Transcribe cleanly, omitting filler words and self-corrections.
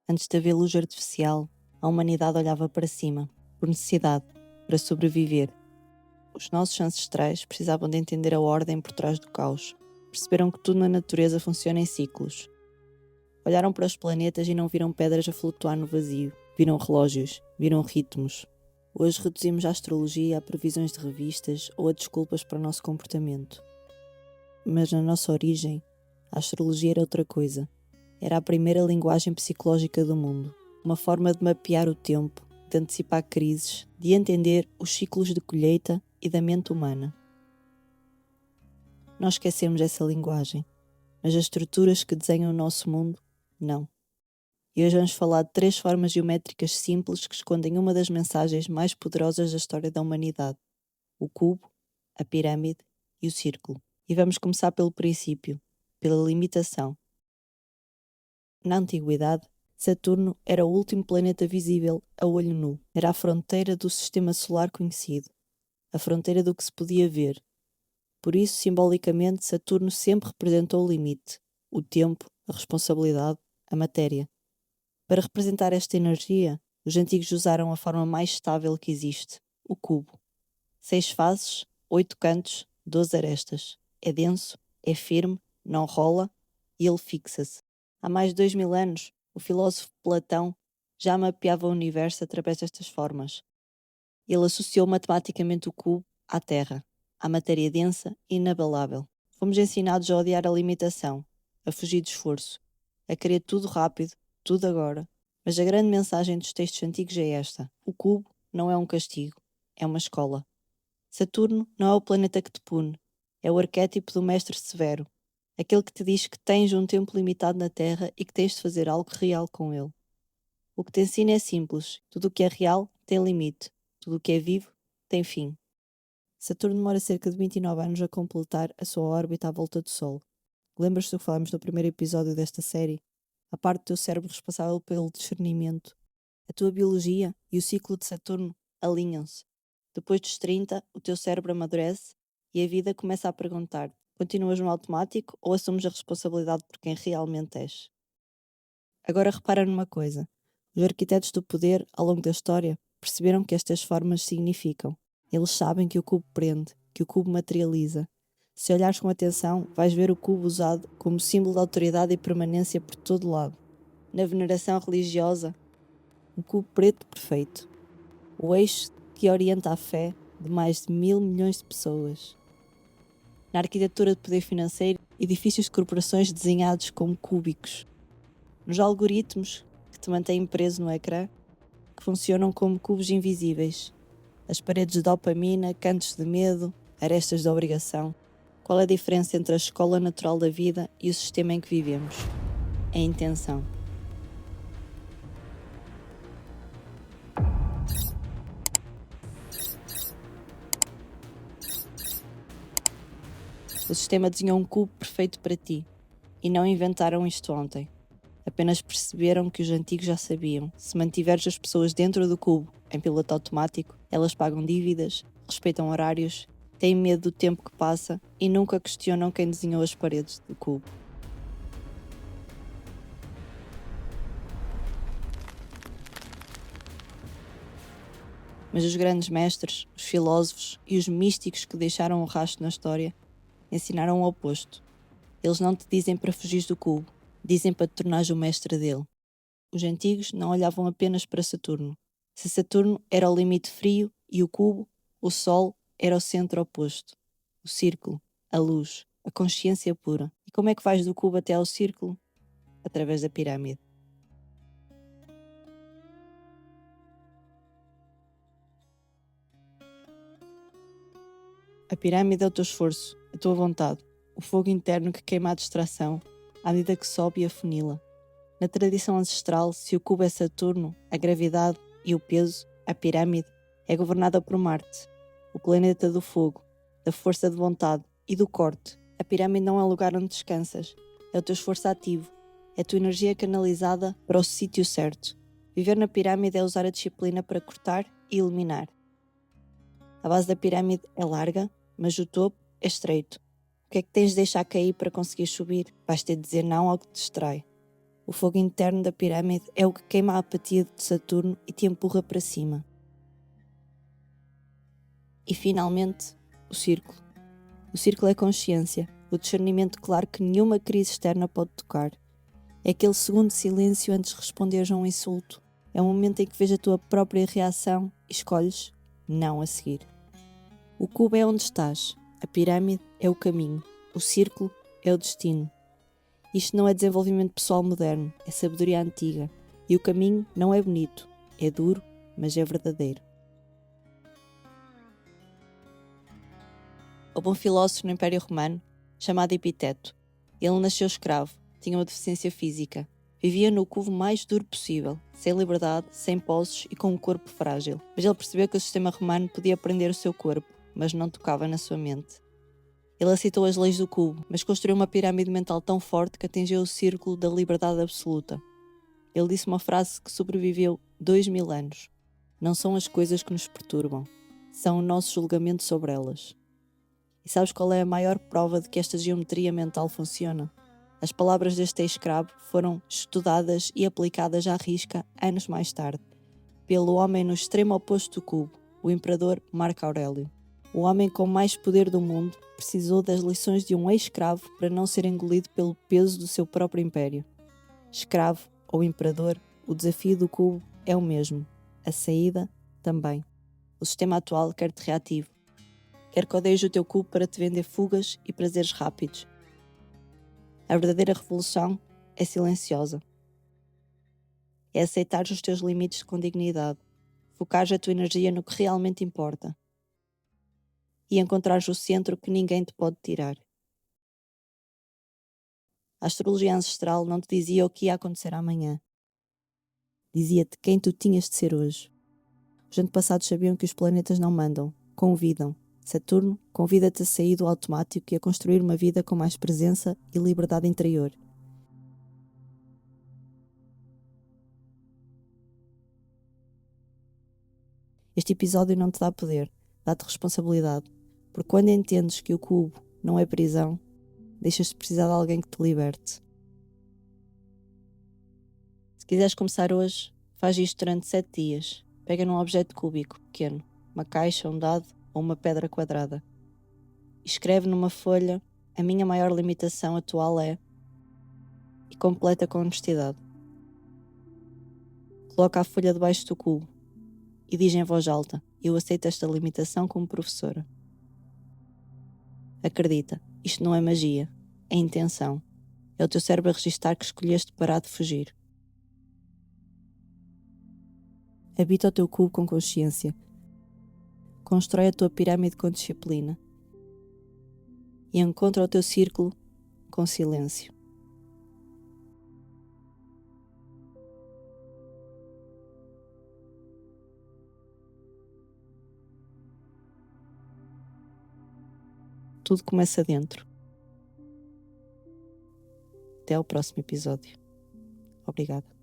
Antes de haver luz artificial, a humanidade olhava para cima, por necessidade, para sobreviver. Os nossos ancestrais precisavam de entender a ordem por trás do caos. Perceberam que tudo na natureza funciona em ciclos. Olharam para os planetas e não viram pedras a flutuar no vazio. Viram relógios, viram ritmos. Hoje reduzimos a astrologia a previsões de revistas ou a desculpas para o nosso comportamento. Mas na nossa origem, a astrologia era outra coisa. Era a primeira linguagem psicológica do mundo. Uma forma de mapear o tempo, de antecipar crises, de entender os ciclos de colheita e da mente humana. Nós esquecemos essa linguagem, mas as estruturas que desenham o nosso mundo, não. E hoje vamos falar de 3 formas geométricas simples que escondem uma das mensagens mais poderosas da história da humanidade: o cubo, a pirâmide e o círculo. E vamos começar pelo princípio, pela limitação. Na antiguidade, Saturno era o último planeta visível a olho nu. Era a fronteira do sistema solar conhecido, a fronteira do que se podia ver. Por isso, simbolicamente, Saturno sempre representou o limite, o tempo, a responsabilidade, a matéria. Para representar esta energia, os antigos usaram a forma mais estável que existe, o cubo. 6 faces, 8 cantos, 12 arestas. É denso, é firme, não rola e ele fixa-se. Há mais de 2000 anos, o filósofo Platão já mapeava o universo através destas formas. Ele associou matematicamente o cubo à Terra, à matéria densa e inabalável. Fomos ensinados a odiar a limitação, a fugir do esforço, a querer tudo rápido, tudo agora. Mas a grande mensagem dos textos antigos é esta: o cubo não é um castigo, é uma escola. Saturno não é o planeta que te pune, é o arquétipo do mestre severo, aquele que te diz que tens um tempo limitado na Terra e que tens de fazer algo real com ele. O que te ensina é simples: tudo o que é real tem limite, tudo o que é vivo tem fim. Saturno demora cerca de 29 anos a completar a sua órbita à volta do Sol. Lembras-te do que falámos no primeiro episódio desta série? A parte do teu cérebro responsável pelo discernimento. A tua biologia e o ciclo de Saturno alinham-se. Depois dos 30, o teu cérebro amadurece e a vida começa a perguntar: continuas no automático ou assumes a responsabilidade por quem realmente és? Agora repara numa coisa. Os arquitetos do poder, ao longo da história, perceberam que estas formas significam. Eles sabem que o cubo prende, que o cubo materializa. Se olhares com atenção, vais ver o cubo usado como símbolo de autoridade e permanência por todo lado. Na veneração religiosa, um cubo preto perfeito. O eixo que orienta a fé de mais de 1000 milhões de pessoas. Na arquitetura de poder financeiro, edifícios de corporações desenhados como cúbicos. Nos algoritmos que te mantêm preso no ecrã, que funcionam como cubos invisíveis. As paredes de dopamina, cantos de medo, arestas de obrigação. Qual é a diferença entre a escola natural da vida e o sistema em que vivemos? É a intenção. O sistema desenhou um cubo perfeito para ti e não inventaram isto ontem. Apenas perceberam que os antigos já sabiam. Se mantiveres as pessoas dentro do cubo, em piloto automático, elas pagam dívidas, respeitam horários, têm medo do tempo que passa e nunca questionam quem desenhou as paredes do cubo. Mas os grandes mestres, os filósofos e os místicos que deixaram o rastro na história ensinaram o oposto. Eles não te dizem para fugir do cubo, dizem para te tornares o mestre dele. Os antigos não olhavam apenas para Saturno. Se Saturno era o limite frio e o cubo, o Sol, era o centro oposto. O círculo, a luz, a consciência pura. E como é que vais do cubo até ao círculo? Através da pirâmide. A pirâmide é o teu esforço, a tua vontade, o fogo interno que queima a distração, à medida que sobe e afunila. Na tradição ancestral, se o cubo é Saturno, a gravidade e o peso, a pirâmide, é governada por Marte, o planeta do fogo, da força de vontade e do corte. A pirâmide não é o lugar onde descansas, é o teu esforço ativo, é a tua energia canalizada para o sítio certo. Viver na pirâmide é usar a disciplina para cortar e eliminar. A base da pirâmide é larga, mas o topo é estreito. O que é que tens de deixar cair para conseguir subir? Vais ter de dizer não ao que te distrai. O fogo interno da pirâmide é o que queima a apatia de Saturno e te empurra para cima. E finalmente, o círculo. O círculo é consciência, o discernimento claro que nenhuma crise externa pode tocar. É aquele segundo de silêncio antes de responderes a um insulto. É o momento em que vês a tua própria reação e escolhes não a seguir. O cubo é onde estás, a pirâmide é o caminho, o círculo é o destino. Isto não é desenvolvimento pessoal moderno, é sabedoria antiga. E o caminho não é bonito, é duro, mas é verdadeiro. Houve um filósofo no Império Romano, chamado Epiteto. Ele nasceu escravo, tinha uma deficiência física. Vivia no cubo mais duro possível, sem liberdade, sem posses e com um corpo frágil. Mas ele percebeu que o sistema romano podia prender o seu corpo, mas não tocava na sua mente. Ele aceitou as leis do cubo, mas construiu uma pirâmide mental tão forte que atingiu o círculo da liberdade absoluta. Ele disse uma frase que sobreviveu 2000 anos. Não são as coisas que nos perturbam, são o nosso julgamento sobre elas. E sabes qual é a maior prova de que esta geometria mental funciona? As palavras deste ex-escravo foram estudadas e aplicadas à risca anos mais tarde, pelo homem no extremo oposto do cubo, o imperador Marco Aurélio. O homem com mais poder do mundo precisou das lições de um ex-escravo para não ser engolido pelo peso do seu próprio império. Escravo ou imperador, o desafio do cubo é o mesmo. A saída também. O sistema atual quer-te reativo. Quer que odeies o teu cubo para te vender fugas e prazeres rápidos. A verdadeira revolução é silenciosa. É aceitar os teus limites com dignidade, focares a tua energia no que realmente importa e encontrares o centro que ninguém te pode tirar. A astrologia ancestral não te dizia o que ia acontecer amanhã. Dizia-te quem tu tinhas de ser hoje. Os antepassados sabiam que os planetas não mandam, convidam. Saturno convida-te a sair do automático e a construir uma vida com mais presença e liberdade interior. Este episódio não te dá poder, dá-te responsabilidade, porque quando entendes que o cubo não é prisão, deixas de precisar de alguém que te liberte. Se quiseres começar hoje, faz isto durante 7 dias. Pega num objeto cúbico pequeno, uma caixa, um dado ou uma pedra quadrada. Escreve numa folha: a minha maior limitação atual é... e completa com honestidade. Coloca a folha debaixo do cubo e diz em voz alta: eu aceito esta limitação como professora. Acredita, isto não é magia, é intenção. É o teu cérebro a registar que escolheste parar de fugir. Habita o teu cubo com consciência. Constrói a tua pirâmide com disciplina. E encontra o teu círculo com silêncio. Tudo começa dentro. Até ao próximo episódio. Obrigada.